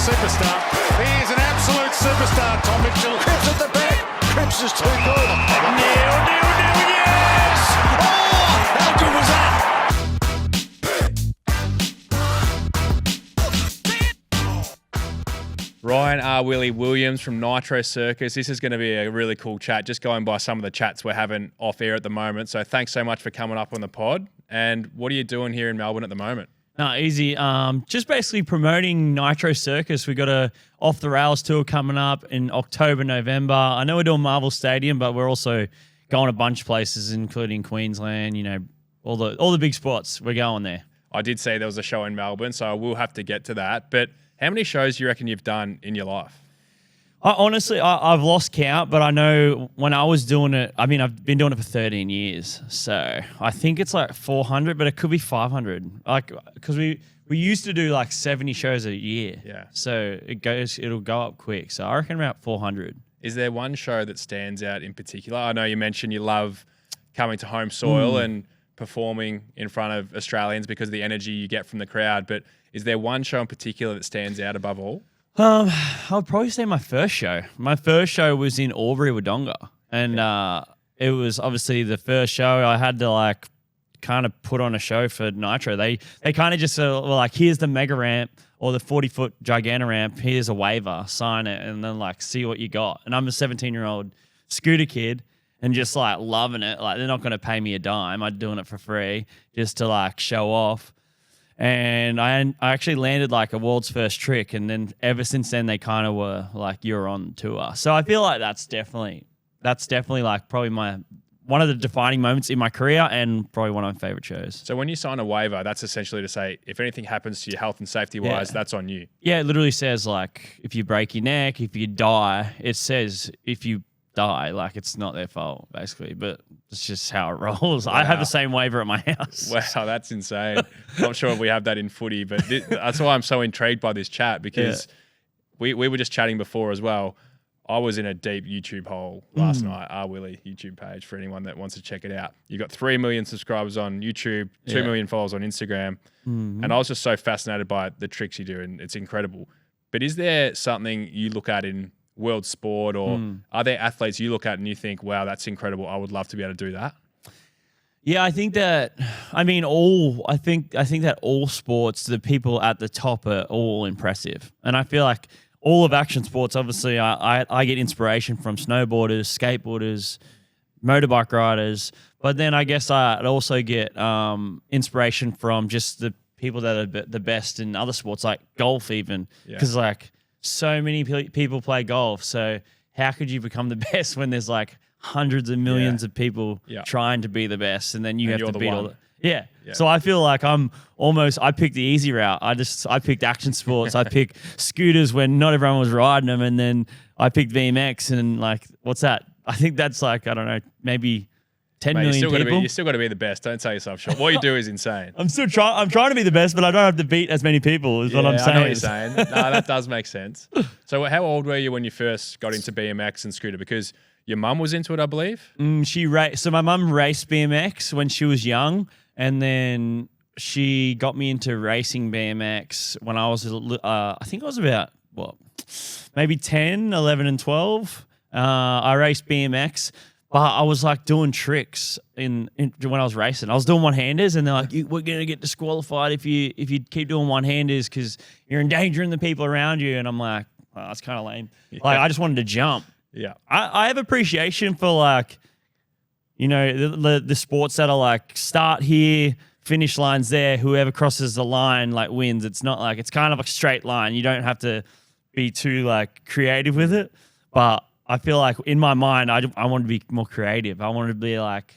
superstar. He is an absolute superstar, Tom Mitchell. Cripps at the back. Cripps is too good. Neil, yes! Oh, how good was that? Ryan R Willy Williams from Nitro Circus. This is going to be a really cool chat, just going by some of the chats we're having off air at the moment. So thanks so much for coming up on the pod. And what are you doing here in Melbourne at the moment? No, easy. Just basically promoting Nitro Circus. We got a Off the Rails tour coming up in October, November. I know we're doing Marvel Stadium, but we're also going a bunch of places, including Queensland. You know, all the big spots. We're going there. I did say there was a show in Melbourne, so I will have to get to that. But how many shows do you reckon you've done in your life? Honestly, I've lost count, but I know when I was doing it, I mean, I've been doing it for 13 years. So I think it's like 400, but it could be 500. Like, because we used to do like 70 shows a year. Yeah. So it'll go up quick. So I reckon about 400. Is there one show that stands out in particular? I know you mentioned you love coming to home soil and performing in front of Australians because of the energy you get from the crowd, but is there one show in particular that stands out above all? I'd probably say my first show. My first show was in Albury, Wodonga. And it was obviously the first show I had to like kind of put on a show for Nitro. They kind of just were like, here's the mega ramp or the 40-foot Giganta ramp. Here's a waiver, sign it, and then like see what you got. And I'm a 17-year-old scooter kid and just like loving it. Like they're not going to pay me a dime. I'm doing it for free just to like show off. And I actually landed like a world's first trick, and then ever since then they kind of were like, you're on tour. So I feel like that's definitely like probably one of the defining moments in my career and probably one of my favorite shows. So when you sign a waiver, that's essentially to say if anything happens to you health and safety wise, that's on you. Yeah, it literally says like if you break your neck, if you die, it says if you die, like it's not their fault basically, but it's just how it rolls. Wow. I have the same waiver at my house. Wow, that's insane. I'm sure we have that in footy, but that's why I'm so intrigued by this chat because we were just chatting before as well. I was in a deep YouTube hole last night, R Willy YouTube page for anyone that wants to check it out. You've got 3 million subscribers on YouTube, 2 million followers on Instagram, and I was just so fascinated by the tricks you do, and it's incredible. But is there something you look at in world sport, or are there athletes you look at and you think, wow, that's incredible, I would love to be able to do that? Yeah, I think that all sports, the people at the top are all impressive. And I feel like all of action sports, obviously I get inspiration from snowboarders, skateboarders, motorbike riders, but then I guess I'd also get inspiration from just the people that are the best in other sports, like golf even, because like so many people play golf. So how could you become the best when there's like hundreds of millions of people trying to be the best, and then you have to beat all the... Yeah. So I feel like I picked the easy route. I picked action sports. I picked scooters when not everyone was riding them, and then I picked BMX, and like, what's that? I think that's like, I don't know, maybe 10 million people. You still got to be the best. Don't sell yourself short. What you do is insane. I'm trying to be the best, but I don't have to beat as many people is what I'm saying. I know what you're saying. No, that does make sense. So how old were you when you first got into BMX and scooter? Because your mum was into it, I believe? So my mum raced BMX when she was young, and then she got me into racing BMX when I was, I think I was about, maybe 10, 11 and 12. I raced BMX. But I was like doing tricks when I was racing. I was doing one-handers, and they're like, "We're gonna get disqualified if you keep doing one-handers because you're endangering the people around you." And I'm like, oh, that's kind of lame. Yeah. Like I just wanted to jump. Yeah, I have appreciation for like, you know, the sports that are like start here, finish line's there. Whoever crosses the line like wins. It's not like, it's kind of a straight line. You don't have to be too like creative with it, but I feel like in my mind, I want to be more creative. I want to be like,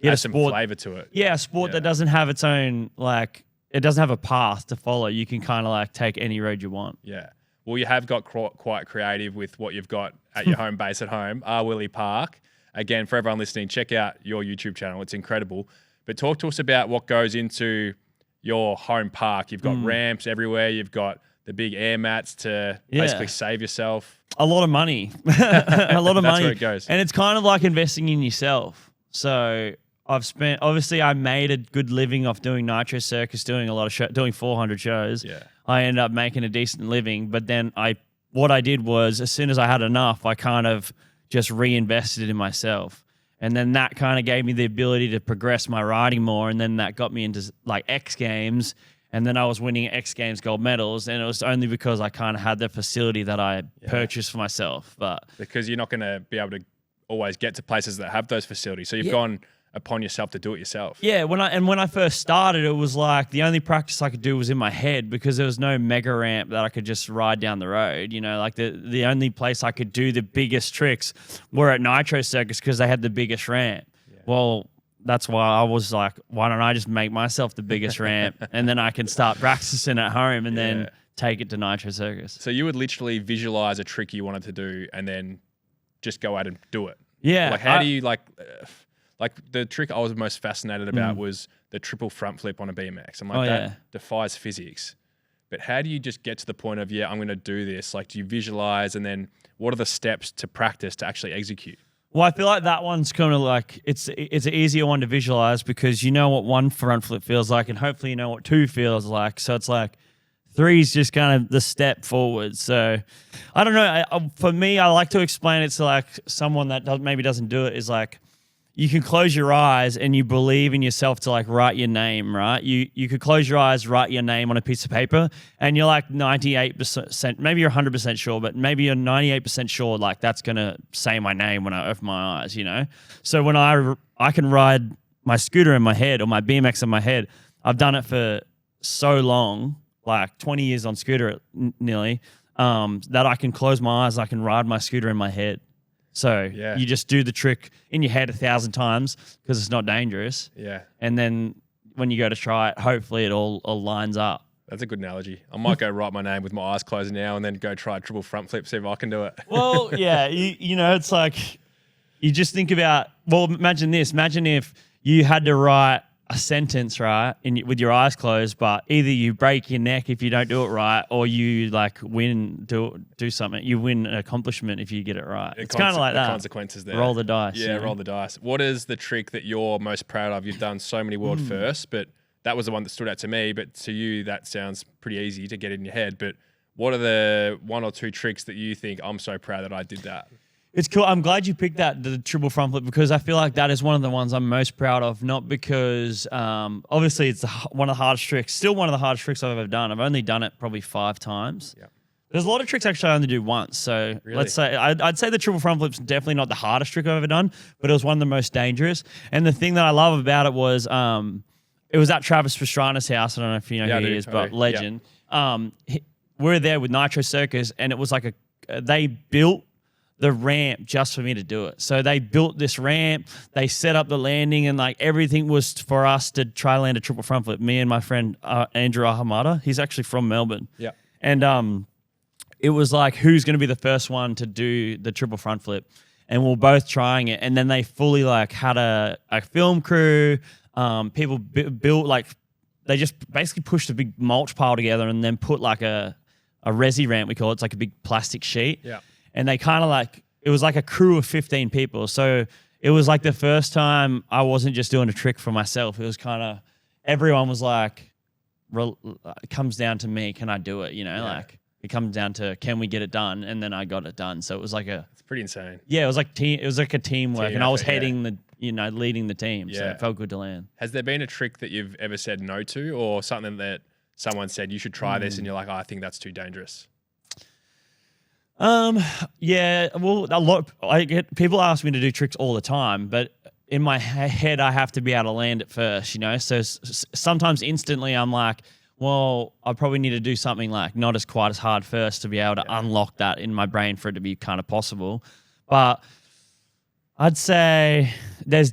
add some flavor to it. Yeah, a sport that doesn't have its own, like, it doesn't have a path to follow. You can kind of like take any road you want. Yeah. Well, you have got quite creative with what you've got at your home base at home, R Willy Park. Again, for everyone listening, check out your YouTube channel. It's incredible. But talk to us about what goes into your home park. You've got ramps everywhere. You've got the big air mats to basically save yourself. A lot of money. A lot of money. That's where it goes. And it's kind of like investing in yourself. So obviously I made a good living off doing Nitro Circus, doing a lot of doing 400 shows. Yeah. I ended up making a decent living, but then what I did was, as soon as I had enough, I kind of just reinvested in myself. And then that kind of gave me the ability to progress my riding more. And then that got me into like X Games. And then I was winning X Games gold medals. And it was only because I kind of had the facility that I purchased for myself. But because you're not going to be able to always get to places that have those facilities. So you've gone upon yourself to do it yourself. Yeah, when I first started, it was like the only practice I could do was in my head because there was no mega ramp that I could just ride down the road. You know, like the only place I could do the biggest tricks were at Nitro Circus because they had the biggest ramp. Yeah. Well, that's why I was like, why don't I just make myself the biggest ramp and then I can start practicing at home and then take it to Nitro Circus. So you would literally visualize a trick you wanted to do and then just go out and do it. Yeah. Like how do you like the trick I was most fascinated about was the triple front flip on a BMX. I'm like, that defies physics. But how do you just get to the point of, I'm going to do this? Like, do you visualize and then what are the steps to practice to actually execute? Well, I feel like that one's kind of like, it's an easier one to visualize because you know what one front flip feels like and hopefully you know what two feels like. So it's like 3 is just kind of the step forward. So I don't know. For me, I like to explain it to like someone that maybe doesn't do it is like, you can close your eyes and you believe in yourself to like write your name, right? You could close your eyes, write your name on a piece of paper, and you're like 98%, maybe you're 100% sure, but maybe you're 98% sure like that's gonna say my name when I open my eyes, you know? So when I can ride my scooter in my head or my BMX in my head, I've done it for so long, like 20 years on scooter nearly, that I can close my eyes, I can ride my scooter in my head. So you just do the trick in your head 1,000 times because it's not dangerous. Yeah. And then when you go to try it, hopefully it all lines up. That's a good analogy. I might go write my name with my eyes closed now and then go try a triple front flip, see if I can do it. Well, yeah, you know, it's like you just think about, well, imagine this. Imagine if you had to write a sentence, right, with your eyes closed, but either you break your neck if you don't do it right or you like do something. You win an accomplishment if you get it right. It's kind of like that. Consequences there. Roll the dice. Yeah, roll the dice. What is the trick that you're most proud of? You've done so many world firsts, but that was the one that stood out to me. But to you, that sounds pretty easy to get in your head. But what are the 1 or 2 tricks that you think I'm so proud that I did that? It's cool. I'm glad you picked the triple front flip because I feel like that is one of the ones I'm most proud of. Not because obviously it's one of the hardest tricks, still one of the hardest tricks I've ever done. I've only done it probably 5 times. Yeah. There's a lot of tricks actually I only do once. So let's say I'd say the triple front flip's definitely not the hardest trick I've ever ddone, but it was one of the most dangerous. And the thing that I love about it was it was at Travis Pastrana's house. I don't know if you know who he is, but legend. We were there with Nitro Circus, and it was like they built the ramp just for me to do it. So they built this ramp, they set up the landing, and like everything was for us to try land a triple front flip. Me and my friend Andrew Ahamada, he's actually from Melbourne. Yeah. And it was like, who's going to be the first one to do the triple front flip? And we're both trying it. And then they fully like had a film crew, people built like, they just basically pushed a big mulch pile together and then put like a resi ramp, we call it. It's like a big plastic sheet. Yeah. And they kind of like, it was like a crew of 15 people. So it was like the first time I wasn't just doing a trick for myself. It was kind of, everyone was like, it comes down to me. Can I do it? You know, like it comes down to, can we get it done? And then I got it done. So it was like it's pretty insane. Yeah. It was like a teamwork and I was heading leading the team. Yeah. So it felt good to land. Has there been a trick that you've ever said no to or something that someone said you should try this and you're like, I think that's too dangerous? Yeah, well, I get people ask me to do tricks all the time, but in my head, I have to be able to land it first, you know? So sometimes instantly I'm like, well, I probably need to do something like not as quite as hard first to be able to unlock that in my brain for it to be kind of possible. But I'd say I don't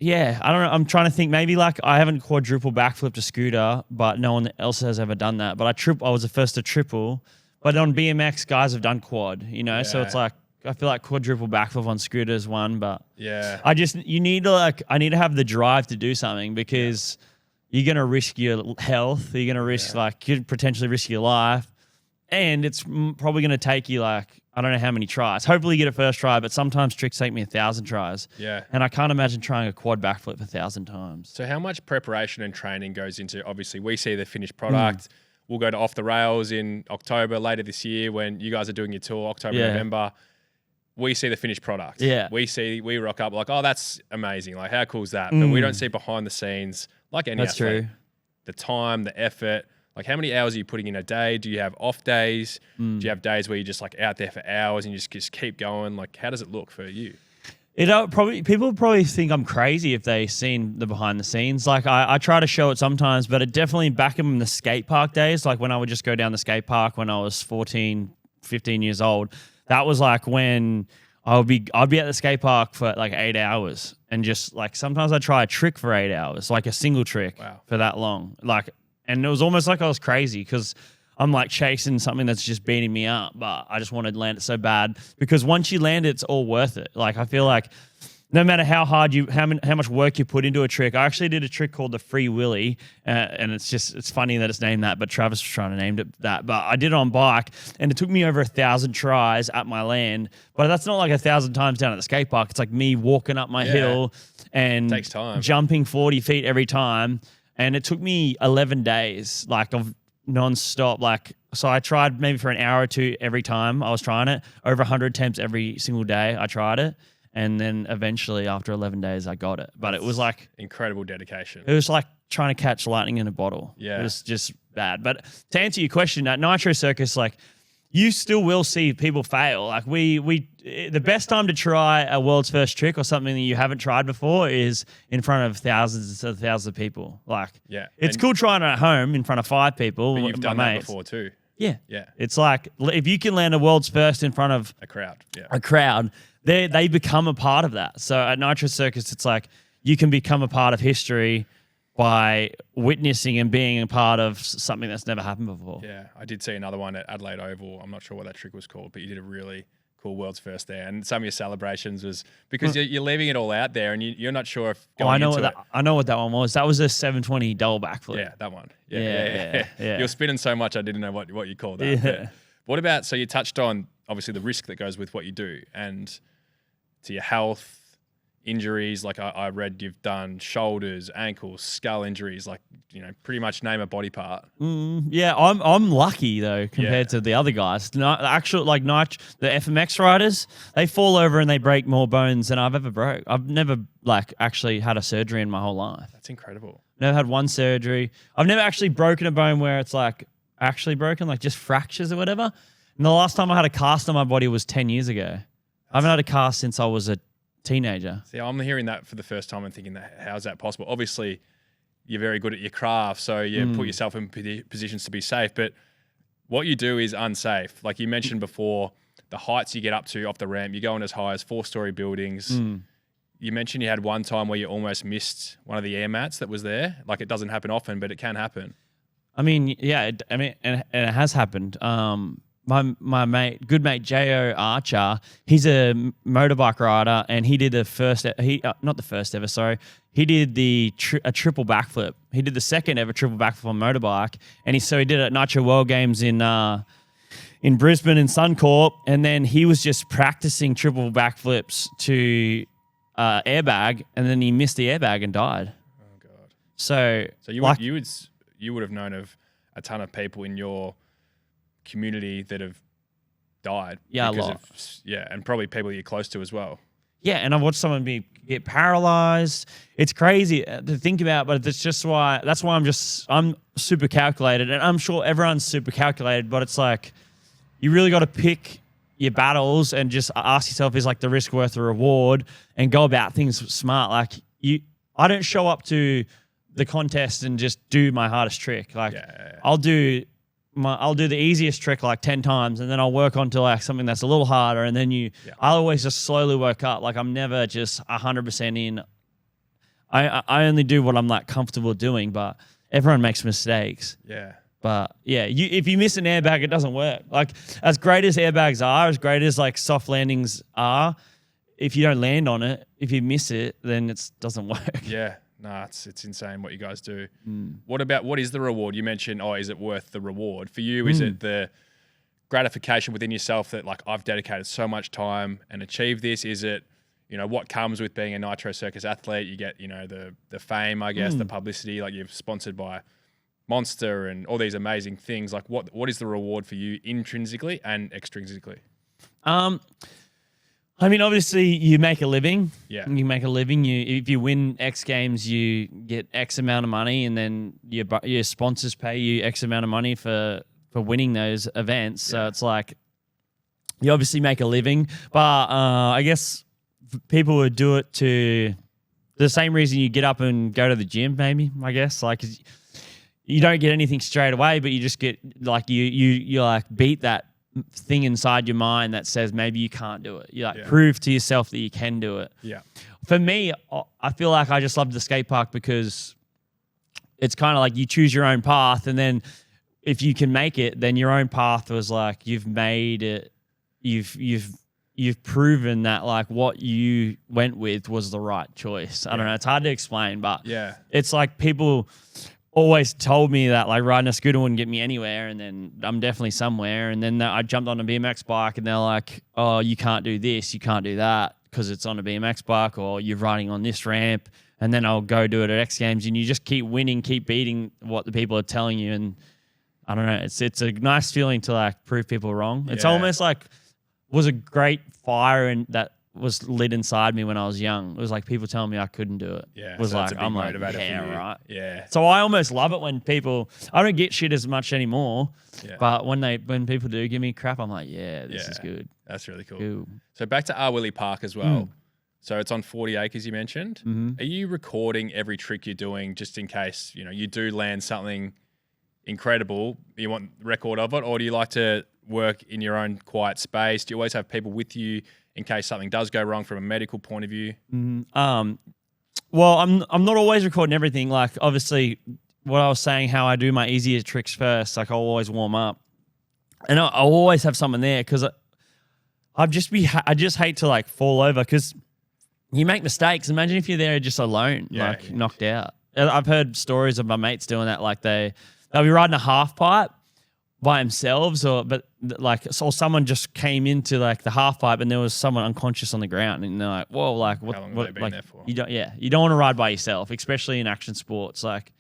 know. I'm trying to think maybe like I haven't quadruple backflipped a scooter, but no one else has ever done that. But I was the first to triple. But on BMX, guys have done quad, you know? So it's like, I feel like quadruple backflip on scooters one, but I need to have the drive to do something because you're going to risk your health. You're going to risk you could potentially risk your life. and it's probably going to take you like, I don't know how many tries. Hopefully you get it first try, but sometimes tricks take me 1,000 tries. Yeah. And I can't imagine trying a quad backflip 1,000 times. So how much preparation and training goes into, obviously we see the finished product. We'll go to Off the Rails in October later this year when you guys are doing your tour, October, November. We see the finished product. Yeah. We rock up like, oh, that's amazing. Like, how cool is that? But we don't see behind the scenes like any That's athlete. true. The time, the effort. Like, how many hours are you putting in a day? Do you have off days? Do you have days where you're just like out there for hours and you just keep going? Like, how does it look for you? People probably think I'm crazy if they seen the behind the scenes. Like I try to show it sometimes, but it definitely back in the skate park days, like when I would just go down the skate park when I was 14, 15 years old. That was like when I'd be at the skate park for like 8 hours, and just like sometimes I'd try a trick for 8 hours, like a single trick for that long. Like, and it was almost like I was crazy because I'm like chasing something that's just beating me up, but I just wanted to land it so bad, because once you land it, it's all worth it. Like, I feel like no matter how hard how much work you put into a trick. I actually did a trick called the R Willy, and it's funny that it's named that, but Travis was trying to name it that. But I did it on bike, and it took me over 1,000 tries at my land. But that's not like 1,000 times down at the skate park. It's like me walking up my hill and takes time. Jumping 40 feet every time. And it took me 11 days, like, of non-stop. Like, so I tried maybe for an hour or two every time I was trying it. Over 100 attempts every single day I tried it. And then eventually after 11 days, I got it. But it was like incredible dedication. It was like trying to catch lightning in a bottle. Yeah. It was just bad. But to answer your question, at Nitro Circus, like, you still will see people fail. Like, the best time to try a world's first trick or something that you haven't tried before is in front of thousands of people. Like, it's cool trying it at home in front of 5 people. But you've done that before too. Yeah. Yeah. It's like, if you can land a world's first in front of a crowd, they become a part of that. So at Nitro Circus, it's like you can become a part of history by witnessing and being a part of something that's never happened before. Yeah, I did see another one at Adelaide Oval. I'm not sure what that trick was called, but you did a really cool world's first there. And some of your celebrations was because you're leaving it all out there, and you're not sure if I know what that one was. That was a 720 double backflip. Yeah, that one. Yeah. You're spinning so much, I didn't know what you called that. Yeah. But what about, so you touched on obviously the risk that goes with what you do, and to your health, injuries. Like I read you've done shoulders, ankles, skull injuries, like, pretty much name a body part. Yeah, I'm lucky though compared to the other guys. The FMX riders, they fall over and they break more bones than I've ever broke. I've never actually had a surgery in my whole life. That's incredible. Never had one surgery. I've never actually broken a bone where it's like actually broken, like just fractures or whatever. And the last time I had a cast on my body was 10 years ago. I haven't had a cast since I was a teenager. See, I'm hearing that for the first time and thinking, how's that possible? Obviously, you're very good at your craft, so you put yourself in positions to be safe. But what you do is unsafe. Like you mentioned before, the heights you get up to off the ramp, you're going as high as 4-story buildings. You mentioned you had one time where you almost missed one of the air mats that was there. Like, it doesn't happen often, but it can happen. I mean, yeah, and it has happened. My mate, good mate, J.O. Archer, he's a motorbike rider, and he did not the first ever, sorry. He did a triple backflip. He did the second ever triple backflip on motorbike, and he did it at Nitro World Games in Brisbane in Suncorp, and then he was just practicing triple backflips to airbag, and then he missed the airbag and died. Oh God! So you would have known of a ton of people in your community that have died. Yeah, a lot. And probably people you're close to as well. Yeah, and I've watched someone get paralyzed. It's crazy to think about, but that's why I'm super calculated, and I'm sure everyone's super calculated, but it's like you really got to pick your battles and just ask yourself, is like the risk worth the reward, and go about things smart. Like I don't show up to the contest and just do my hardest trick. Like I'll do the easiest trick like 10 times, and then I'll work on to like something that's a little harder, and then I'll always just slowly work up. Like I'm never just 100% in. I only do what I'm like comfortable doing, but everyone makes mistakes. Yeah. But yeah, if you miss an airbag, it doesn't work. Like as great as airbags are, as great as like soft landings are, if you don't land on it, if you miss it, then it doesn't work. Yeah. No, it's insane what you guys do. What is the reward? You mentioned, is it worth the reward? For you, is it the gratification within yourself that like I've dedicated so much time and achieved this? Is it, what comes with being a Nitro Circus athlete? You get, the fame, I guess, the publicity, like you're sponsored by Monster and all these amazing things. Like what is the reward for you intrinsically and extrinsically? I mean, obviously, you make a living. Yeah. You make a living. If you win X games, you get X amount of money, and then your sponsors pay you X amount of money for winning those events. So it's like you obviously make a living. But I guess people would do it to the same reason you get up and go to the gym, maybe, I guess. Like, you don't get anything straight away, but you just get, like, you like beat that thing inside your mind that says maybe you can't do it. You like prove to yourself that you can do it. Yeah. For me, I feel like I just love the skate park because it's kind of like you choose your own path, and then if you can make it, then your own path was like you've made it. You've proven that like what you went with was the right choice. I don't know. It's hard to explain, but it's like people always told me that like riding a scooter wouldn't get me anywhere, and then I'm definitely somewhere. And then I jumped on a BMX bike, and they're like, "Oh, you can't do this, you can't do that because it's on a BMX bike, or you're riding on this ramp." And then I'll go do it at X Games, and you just keep winning, keep beating what the people are telling you. And I don't know, it's a nice feeling to like prove people wrong. It's almost like was a great fire and that was lit inside me when I was young. It was like people telling me I couldn't do it. Yeah, it was so like I'm like, yeah, right. Yeah. So I almost love it when people. I don't get shit as much anymore, but when people do give me crap, I'm like, this is good. That's really cool. Cool. So back to R Willy Park as well. So it's on 40 acres, you mentioned. Are you recording every trick you're doing just in case you do land something incredible? You want record of it, or do you like to work in your own quiet space? Do you always have people with you in case something does go wrong from a medical point of view? Well, I'm not always recording everything. Like obviously, what I was saying, how I do my easier tricks first. Like I'll always warm up, and I'll always have someone there because I just hate to like fall over because you make mistakes. Imagine if you're there just alone, knocked out. I've heard stories of my mates doing that. Like they'll be riding a half pipe by themselves, or someone just came into like the half pipe and there was someone unconscious on the ground, and they're like, "Whoa, like what? How long have what they been like there for?" You don't want to ride by yourself, especially in action sports. Like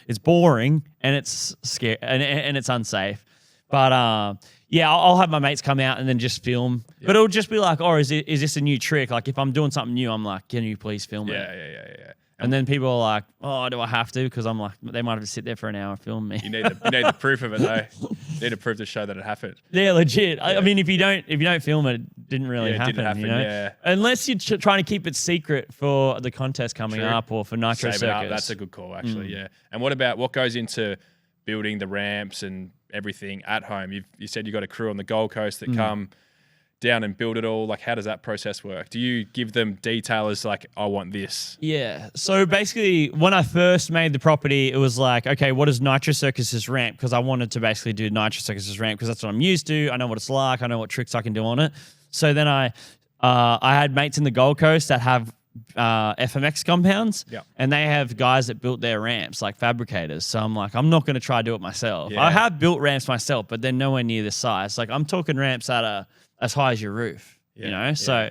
it's boring and it's scary and it's unsafe. But I'll have my mates come out and then just film. Yeah. But it'll just be like, "Oh, is this a new trick?" Like if I'm doing something new, I'm like, "Can you please film it?" Yeah. And then people are like, "Oh, do I have to?" Because I'm like, they might have to sit there for an hour and film me. You need the proof of it though. You need to prove to show that it happened. Yeah, legit. Yeah. I mean, if you don't film it, it didn't really happen. It didn't happen. Yeah. Unless you're trying to keep it secret for the contest coming up or for Nitro Circus. That's a good call, actually. Yeah. And what goes into building the ramps and everything at home? You said you got a crew on the Gold Coast that come down and build it all. Like, how does that process work? Do you give them detail as like, I want this? Yeah. So basically, when I first made the property, it was like, okay, what is Nitro Circus's ramp? Because I wanted to basically do Nitro Circus's ramp because that's what I'm used to. I know what it's like. I know what tricks I can do on it. So then I had mates in the Gold Coast that have FMX compounds, and they have guys that built their ramps, like fabricators. So I'm like, I'm not going to try to do it myself. I have built ramps myself, but they're nowhere near this size. Like I'm talking ramps that are as high as your roof, So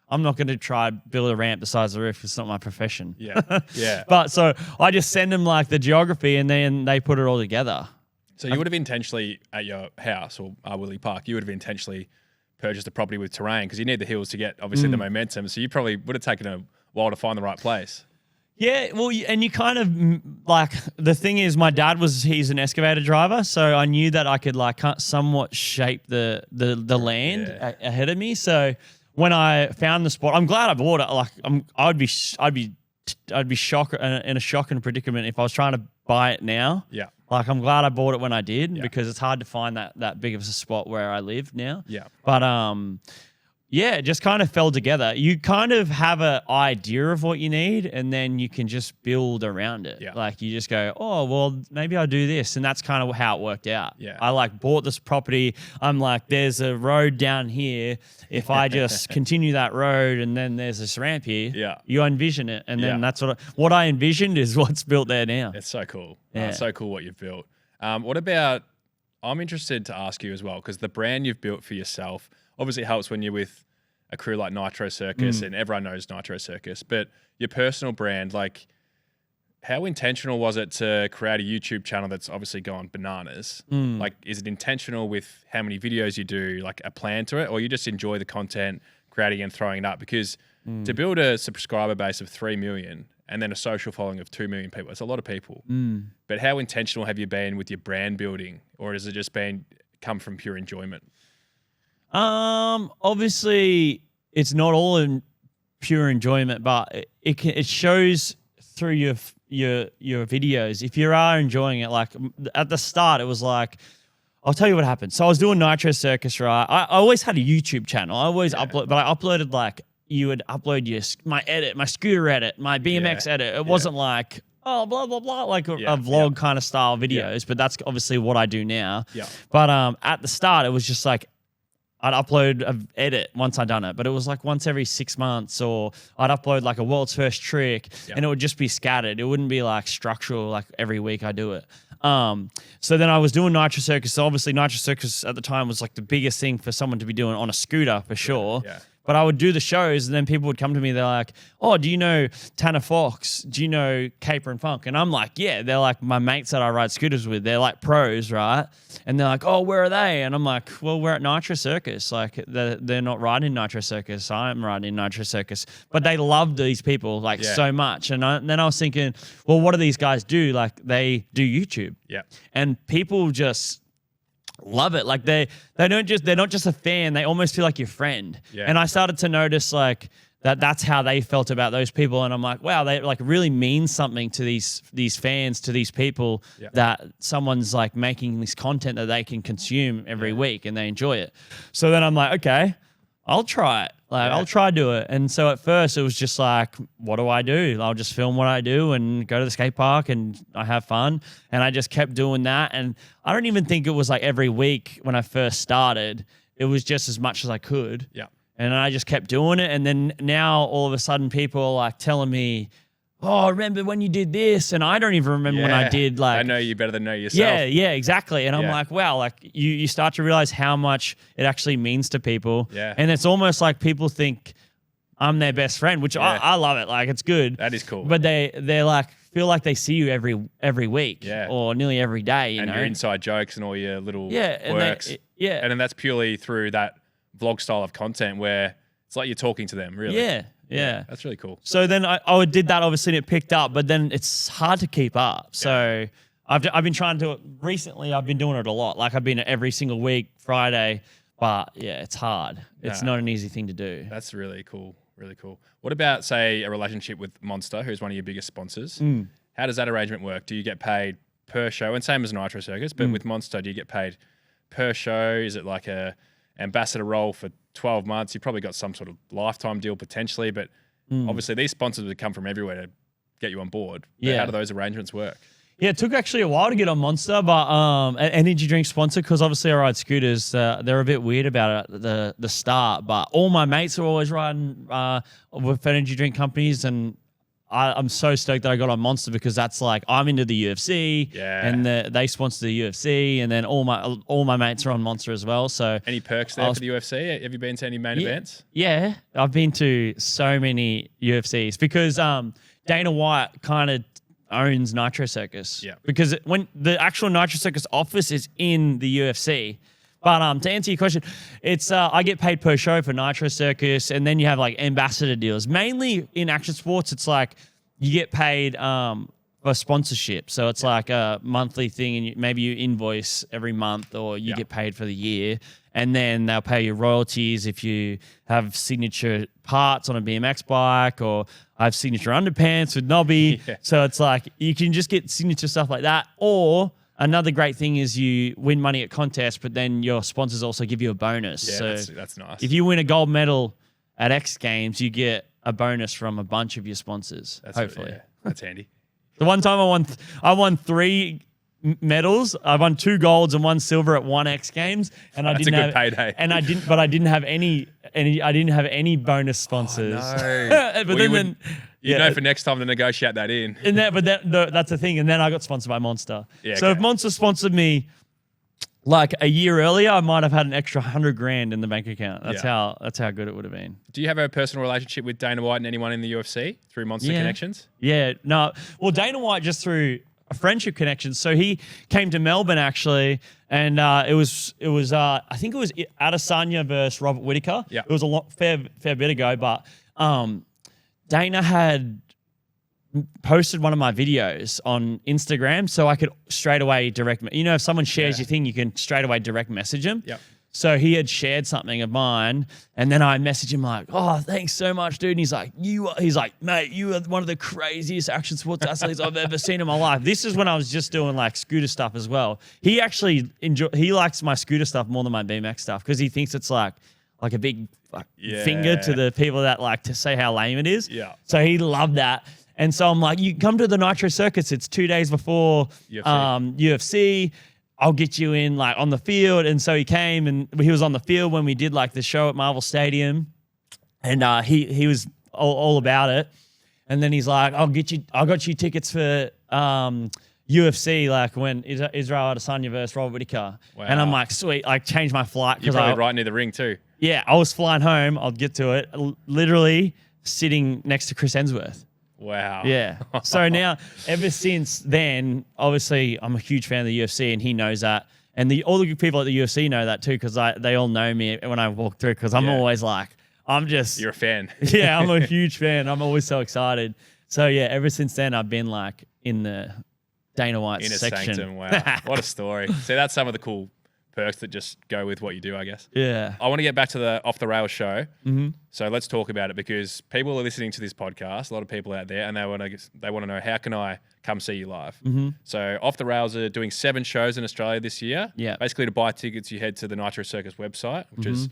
I'm not going to try to build a ramp the size of the roof. It's not my profession. Yeah. But so I just send them like the geography, and then they put it all together. So you would have intentionally at your house or R Willy Park, you would have intentionally purchased a property with terrain because you need the hills to get obviously the momentum. So you probably would have taken a while to find the right place. Yeah, well, and you kind of like the thing is, my dad he's an excavator driver, so I knew that I could like somewhat shape the land ahead of me. So when I found the spot, I'm glad I bought it. Like I'd be shocked in a shocking predicament if I was trying to buy it now. Yeah, like I'm glad I bought it when I did because it's hard to find that big of a spot where I live now. Yeah, but it just kind of fell together. You kind of have an idea of what you need, and then you can just build around it. Yeah. Like you just go, oh, well, maybe I'll do this. And that's kind of how it worked out. Yeah. I like bought this property. I'm like, there's a road down here. If I just continue that road and then there's this ramp here, you envision it. And then that's what I envisioned is what's built there now. It's so cool. Yeah. So cool what you've built. What about, I'm interested to ask you as well, because the brand you've built for yourself obviously helps when you're with a crew like Nitro Circus, and everyone knows Nitro Circus, but your personal brand, like, how intentional was it to create a YouTube channel that's obviously gone bananas? Like, is it intentional with how many videos you do, like a plan to it, or you just enjoy the content, creating and throwing it up? Because to build a subscriber base of 3 million and then a social following of 2 million people, it's a lot of people. But how intentional have you been with your brand building, or has it just come from pure enjoyment? Obviously, it's not all in pure enjoyment, but it shows through your videos if you are enjoying it. Like at the start, it was like, I'll tell you what happened. So I was doing Nitro Circus, right? I always had a YouTube channel. I always upload, but I uploaded like, you would upload my scooter edit, my BMX edit. It wasn't like, oh, blah, blah, blah, like a vlog kind of style videos, but that's obviously what I do now. Yeah. But at the start, it was just like, I'd upload an edit once I'd done it, but it was like once every 6 months, or I'd upload like a world's first trick, and it would just be scattered. It wouldn't be like structural, like every week I do it. So then I was doing Nitro Circus. So obviously Nitro Circus at the time was like the biggest thing for someone to be doing on a scooter for sure. Yeah. But I would do the shows, and then people would come to me. They're like, oh, do you know Tanner Fox? Do you know Caper and Funk? And I'm like, yeah. They're like my mates that I ride scooters with. They're like pros, right? And they're like, oh, where are they? And I'm like, well, we're at Nitro Circus. Like, they're not riding Nitro Circus. I'm riding Nitro Circus. But they love these people like so much. And then I was thinking, well, what do these guys do? Like, they do YouTube. Yeah. And people just love it. Like they're not just a fan, they almost feel like your friend. And I started to notice like that's how they felt about those people, and I'm like, wow, they like really mean something to these fans, to these people, that someone's like making this content that they can consume every week and they enjoy it. So then I'm like, okay, I'll try it. Like I'll try to do it. And so at first it was just like, what do I do? I'll just film what I do and go to the skate park and I have fun. And I just kept doing that. And I don't even think it was like every week when I first started. It was just as much as I could. Yeah. And I just kept doing it. And then now all of a sudden people are like telling me, oh, remember when you did this? And I don't even remember when I did. Like, I know you better than know yourself. Yeah, exactly. And I'm like, wow, like you start to realize how much it actually means to people. Yeah. And it's almost like people think I'm their best friend, which I love it. Like, it's good. That is cool. But they're like, feel like they see you every week or nearly every day. You know? Your inside jokes and all your little quirks. And then that's purely through that vlog style of content where it's like you're talking to them, really. Yeah. That's really cool. So then I did that, obviously, and it picked up, but then it's hard to keep up. So I've been trying to do it recently. I've been doing it a lot. Like I've been every single week, Friday, but it's hard. It's not an easy thing to do. That's really cool. Really cool. What about, say, a relationship with Monster, who's one of your biggest sponsors? How does that arrangement work? Do you get paid per show? And same as Nitro Circus, but with Monster, do you get paid per show? Is it like a ambassador role for 12 months? You've probably got some sort of lifetime deal potentially, but obviously these sponsors would come from everywhere to get you on board. But how do those arrangements work? Yeah, it took actually a while to get on Monster, but an energy drink sponsor, because obviously I ride scooters. They're a bit weird about it at the start, but all my mates are always riding with energy drink companies, and I'm so stoked that I got on Monster, because that's like, I'm into the UFC, and they sponsor the UFC, and then all my mates are on Monster as well. So any perks there for the UFC? Have you been to any main events? Yeah, I've been to so many UFCs, because Dana White kind of owns Nitro Circus. Yeah, because when the actual Nitro Circus office is in the UFC. But to answer your question, it's I get paid per show for Nitro Circus, and then you have like ambassador deals. Mainly in action sports, it's like you get paid for sponsorship. So it's like a monthly thing, and maybe you invoice every month, or you get paid for the year. And then they'll pay you royalties if you have signature parts on a BMX bike, or I have signature underpants with Nobby. So it's like you can just get signature stuff like that, or another great thing is you win money at contests, but then your sponsors also give you a bonus. Yeah, so that's nice. If you win a gold medal at X Games, you get a bonus from a bunch of your sponsors. Hopefully, that's handy. The one time I won 3 medals. I won 2 golds and 1 silver at 1 X Games, and that's a good payday. And I didn't have any bonus sponsors. Oh, no. But you know, for next time to negotiate that in. That's the thing. And then I got sponsored by Monster. Yeah, so if Monster sponsored me like a year earlier, I might have had an extra $100,000 in the bank account. That's Yeah. how good it would have been. Do you have a personal relationship with Dana White and anyone in the UFC through Monster Connections? Yeah, no. Well, Dana White just through a friendship connection. So he came to Melbourne actually, and it was I think it was Adesanya versus Robert Whittaker. Yeah, it was a fair bit ago, but Dana had posted one of my videos on Instagram, so I could straight away direct. If someone shares your thing, you can straight away direct message him. Yep. So he had shared something of mine, and then I messaged him like, "Oh, thanks so much, dude." And he's like, "Mate, you are one of the craziest action sports athletes I've ever seen in my life." This is when I was just doing like scooter stuff as well. He actually he likes my scooter stuff more than my BMX stuff because he thinks it's like a big finger to the people that like to say how lame it is. Yeah. So he loved that. And so I'm like, you come to the Nitro Circus. It's 2 days before UFC. I'll get you in like on the field. And so he came and he was on the field when we did like the show at Marvel Stadium. And he was all about it. And then he's like, I got you tickets for UFC, like when Israel Adesanya versus Robert Whittaker. Wow. And I'm like, sweet, like change my flight. You're probably right near the ring too. Yeah, I was flying home. I'll get to it. Literally sitting next to Chris Hemsworth. Wow. Yeah. So now, ever since then, obviously, I'm a huge fan of the UFC, and he knows that. And all the people at the UFC know that too, because they all know me when I walk through, because I'm always like, you're a fan. Yeah, I'm a huge fan. I'm always so excited. So yeah, ever since then, I've been like in the Dana White section. Sanctum. Wow. What a story. See, that's some of the cool perks that just go with what you do, I guess. Yeah. I want to get back to the Off the Rails show. Mm-hmm. So let's talk about it, because people are listening to this podcast, a lot of people out there, and they want to know, how can I come see you live? Mm-hmm. So Off the Rails are doing 7 shows in Australia this year. Yeah. Basically, to buy tickets, you head to the Nitro Circus website, which is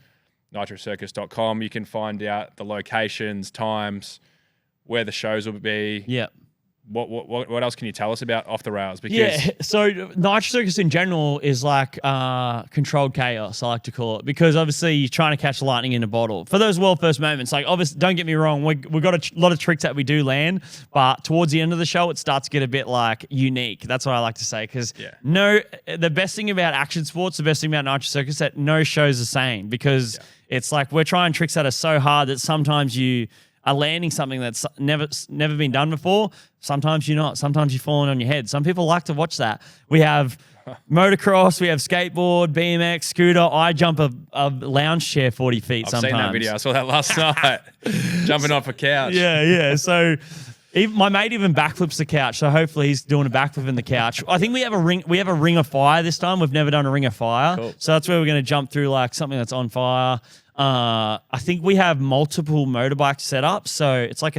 nitrocircus.com. You can find out the locations, times, where the shows will be. Yeah. What else can you tell us about Off the Rails? Because so Nitro Circus in general is like controlled chaos, I like to call it, because obviously you're trying to catch lightning in a bottle. For those world first moments, like obviously, don't get me wrong, we've got a lot of tricks that we do land, but towards the end of the show, it starts to get a bit like unique. That's what I like to say, because the best thing about action sports, the best thing about Nitro Circus, that no show's the same, because it's like we're trying tricks that are so hard that sometimes you are landing something that's never been done before. Sometimes you're not. Sometimes you're falling on your head. Some people like to watch that. We have motocross, we have skateboard, BMX, scooter. I jump a lounge chair 40 feet sometimes. I've seen that video. I saw that last night. Jumping off a couch. Yeah. So my mate even backflips the couch. So hopefully he's doing a backflip in the couch. I think we have a ring of fire this time. We've never done a ring of fire. Cool. So that's where we're going to jump through like something that's on fire. I think we have multiple motorbikes set up. So it's like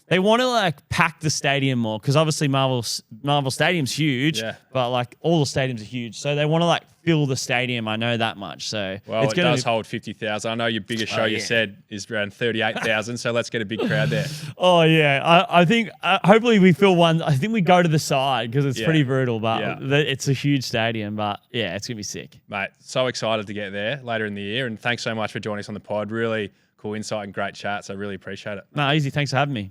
they want to like pack the stadium more, because obviously Marvel Stadium's huge, but like all the stadiums are huge. So they want to like fill the stadium. I know that much. So it does hold 50,000. I know your biggest show you said is around 38,000. So let's get a big crowd there. Oh yeah, I think hopefully we fill one. I think we go to the side because it's pretty brutal, but it's a huge stadium. But yeah, it's gonna be sick, mate. So excited to get there later in the year, and thanks so much for joining us on the pod. Really cool insight and great chat. So really appreciate it. No, easy. Thanks for having me.